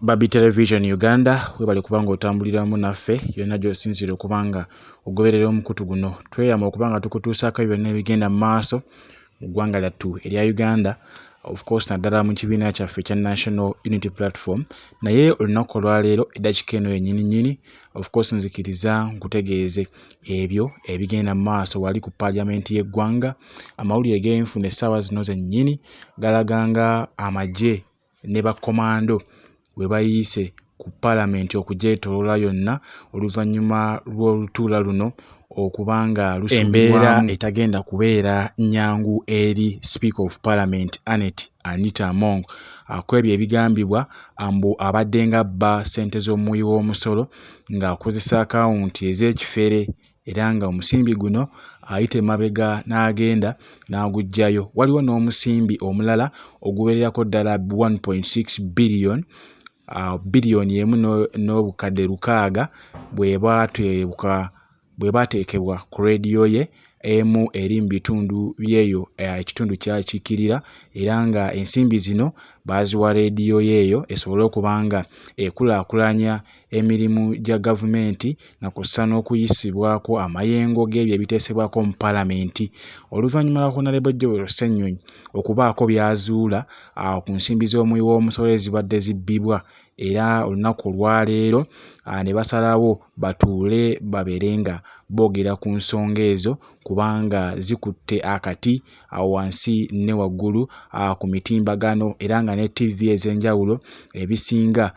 Babi Television Uganda webale kubanga otambuliramu naffe yonna gy'osinzira okubanga ogoberera omukutu guno. Tweyama okubanga tukutuusaako byonna ebigenda mu maaso mu ggwanga lyattu erya Uganda, of course naddala mu kibiina kyaffe ekya National Unity Platform. Naye olunaku olwaleero eddakiika eno yennyini of course nzikiriza nkutegeeze ebyo ebigenda mu maaso wali ku Palamenti y'eggwanga. Amawulire g'enfuna essaawa zino zennyini galaganga amagye ne bakomando we bayiise ku Palamenti okugyetoloola yonna oluvannyuma lw'olutuula luno okubanga embeera etagenda kubeera nnyangu eri Speaker of Parliament Anita Among. Kwebyo ebigambibwa mbu abadde nga bba ssente z'omuwi w'omusolo ng'akozesa akawunti ez'ekifere era nga omusimbi guno ayite mabega n'agenda n'aguggyayo. Waliwo n'omusimbi omulala oguwererako ddala 1.6 billion biliyoni emu n'obukadde 600 bwe bateekebwa ku rediyo ye emu eri mu bitundu byeyo ekitundu kyakikirira, era nga ensimbi zino baziwa rediyo yeeyo esobole okubanga ekulaakulanya emirimu gya gavumenti na kussa n'okuyisibwako amayengo g'ebyo ebiteesebwako mu Palamenti. Oluvannyuma lwa Honorable Joel Ssennyonyi okubaako byazuula ku nsimbi z'omuwi w'omusolo ezibadde zibbibwa, era olunaku olwaleero ne basalawo batuule babeere nga boogera ku nsonga ezo kubanga zikutte akati wansi ne waggulu ku mitimbagano, era nga ne TV ez'enjawulo ebisinga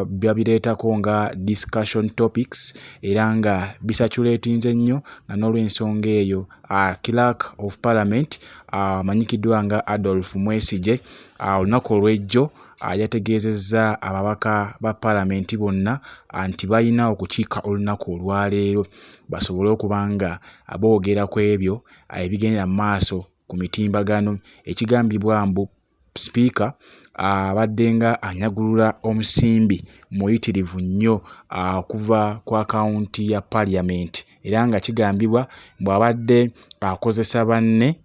babireetako nga discussion topics, era nga bisatulatinze nnyo nga n'olw'ensonga eyo Clerk of Parliament amanyikiddwa nga Adolf Mwesige olunaku olw'ejjo yategeezezza ababaka ba Palamenti bonna nti balina okukiika olunaku olwaleero basobole okubanga boogera ku ebyo ebigenda mu maaso ku mitimbagano. Ekigambibwa mbu Speaker abadde nga anyagulula omusimbi muyitirivu nnyo okuva ku akawunti ya Parliament, era nga kigambibwa mbu abadde akozesa banne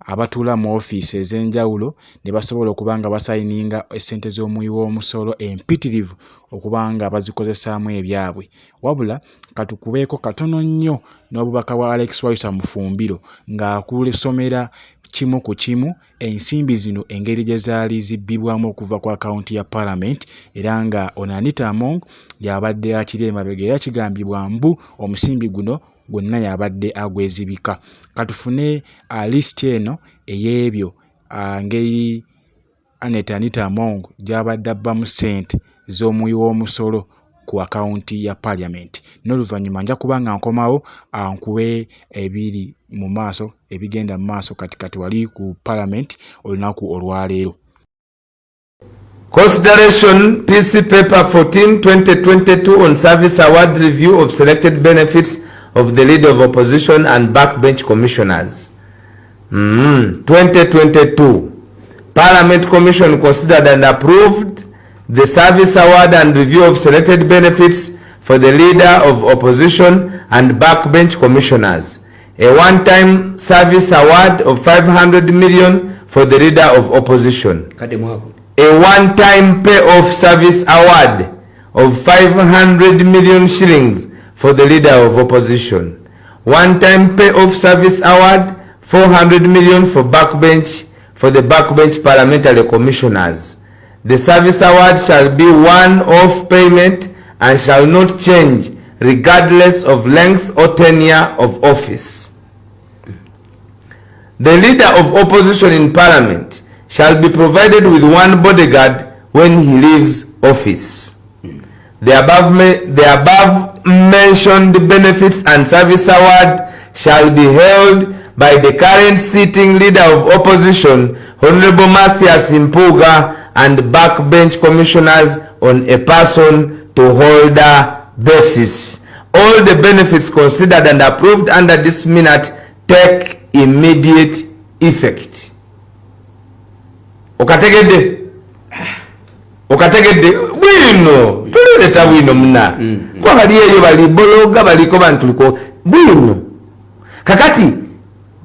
abatuula mu ofiisi ez'enjawulo ne basobola okubanga basayininga essente z'omuwi w'omusolo empitirivu okubanga bazikozesaamu ebyabwe. Wabula katukubeeko katono nnyo n'obubaka bwa Alex Waisa Mufumbiro ng'akusomera kimu ku kimu ensimbi zino engeri gye zaali zibbibwamu okuva ku akawunti ya Parliament, era nga Anita Among yabadde akiri emabega, era kigambibwa mbu omusimbi guno gwonna yabadde agwezibika. Katufune list eno ey'ebyo ngeri Anita Among gy'abadde abbamu ssente z'omuwi w'omusolo ku akawunti ya Parliament. N'oluvannyuma nja kubanga nkomawo nkuwe ebiri mu maaso ebigenda mu maaso kati wali ku Parliament olunaku olwaleero. Consideration PC Paper 14 2022 on Service Award Review of Selected Benefits of the Leader of Opposition and Backbench Commissioners. 2022 Parliament Commission considered and approved the Service Award and Review of Selected Benefits for the Leader of Opposition and Backbench Commissioners. A one-time service award of 500 million for the Leader of Opposition. A one-time payoff service award of 500 million shillings for the Leader of Opposition. One-time payoff service award 400 million for the backbench parliamentary commissioners. The service award shall be one-off payment and shall not change regardless of length or tenure of office. The Leader of Opposition in Parliament shall be provided with one bodyguard when he leaves office. The above mentioned benefits and service award shall be held by the current sitting Leader of Opposition, Honorable Matthias Impuga, and backbench commissioners on a person-to-holder basis. All the benefits considered and approved under this minute take immediate effect. Okategedde bwino tuleta bwino muna kwa bali eyo bali bologa baliko bantuliko bwino kakati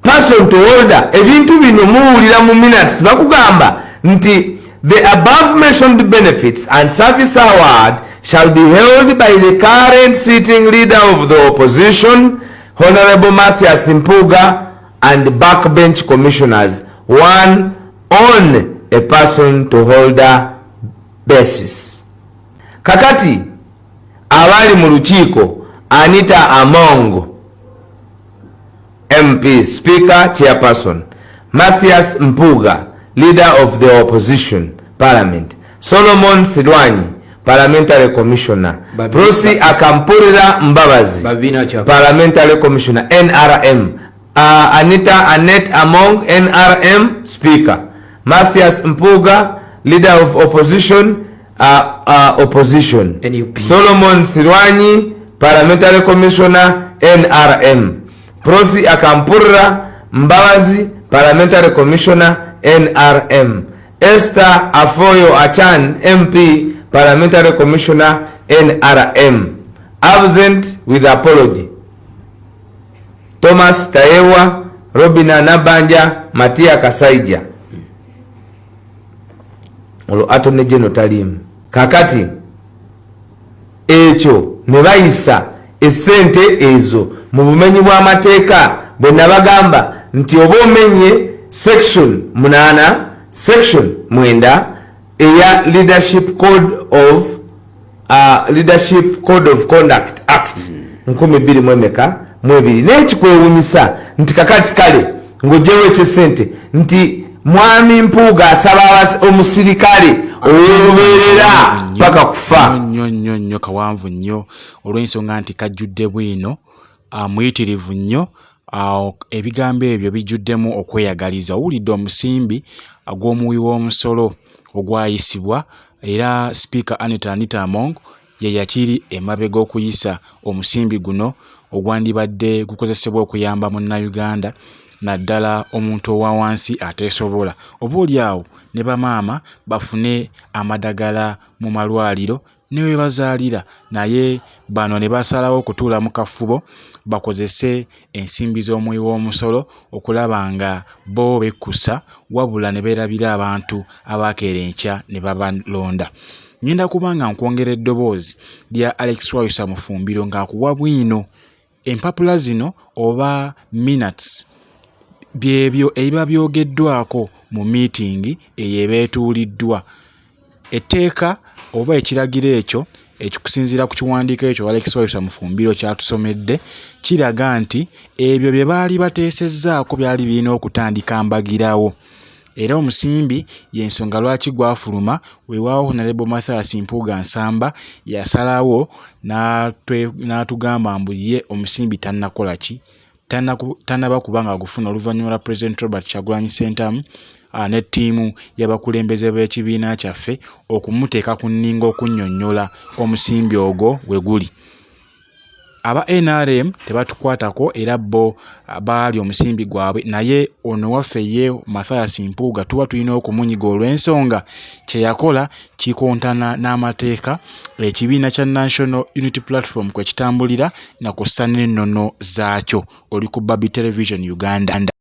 person to holder ebintu bino muwulira mu minutes bakugamba nti The above mentioned benefits and service award shall be held by the current sitting leader of the opposition, Honorable Mathias Mpuuga, and backbench commissioners, one on a person to holder basis. Kakati abali mu lukiiko Anita Among MP, Speaker, Chairperson, Mathias Mpuuga, Leader of the Opposition, Parliament, Solomon Silwanyi, Parliamentary Commissioner, Prosi Akampurira Mbabazi, Parliamentary Commissioner, NRM, Anita Annette Among, NRM, Speaker, Mathias Mpuuga, Leader of Opposition, Opposition, NUP. Solomon Silwanyi, Parliamentary Commissioner, NRM, Prosi Akampurira Mbabazi, Parliamentary Commissioner, NRM, Esther Afoyo Achan, MP, Parliamentary Commissioner, NRM. Absent with apology: Thomas Tayewa, Robina Nabanja, Matia Kasaija. Olo Attorney General talimu. Kakati ekyo ne bayisa essente ezo mu bumenyi bw'amateeka bwe nabagamba nti oba omenye section 8 section 9 eya Leadership Code of Conduct Act 2022 n'ekikwewunyisa nti kakati kale ng'ogyewo ekisente nti Mwami Mpuuga asaba omusirikale olubeerera paka kufa. Nnyo kawanvu nnyo olw'ensonga nti kajjudde bwino muyitirivu nnyo. Ebigambo ebyo bijjuddemu okweyagaliza. Owulidde omusimbi gw'omuwi w'omusolo ogwayisibwa, era Speaker Anita Among ye yakiri emabega okuyisa omusimbi guno ogwandibadde gukozesebwa okuyamba munnayuganda naddala omuntu owa wansi ateesobola. Oboolyawo ne bamaama bafune amadagala mu malwaliro ne we bazaalira, naye bano ne basalawo okutuula mu kafubo bakozese ensimbi z'omuwi w'omusolo okulaba nga bo bekkusa wabula ne beerabira abantu abakeera enkya ne babalonda. Ngenda kubanga nkwongera eddoboozi lya Alex Wayusa Mufumbiro ng'akuwa bwino empapula zino oba minutes byebyo ebiba byogeddwako mu meeting eyo ebeetuuliddwa. Etteeka oba ekiragiro ekyo ekikusinziira ku kiwandiiko ekyo Alex Wayusa Mufumbiro kyatusomedde kiraga nti ebyo bye baali bateesezzaako byali birina okutandika mbagirawo. Era omusimbi y'ensonga lwaki gwafuluma, weewaawo Honorable Mathias Mpuuga Nsamba yasalawo n'atugamba mbu ye omusimbi tannakola ki, tannaba kubanga agufuna oluvannyuma lwa President Robert Kyagulanyi Ssentamu ne ttiimu y'abakulembeze b'ekibiina kyaffe okumuteeka ku nninga okunnyonnyola omusimbi ogwo we guli. Aba NRM tebatukwatako era bo baali omusimbi gwabwe, naye ono waffe ye Mathias Mpuuga tuba tulina okumunyiga olw'ensonga kye yakola kikontana n'amateeka ekibiina kya National Unity Platform kwe kitambulira na kussa n'ennono zaakyo. Oli ku Babi Television Uganda.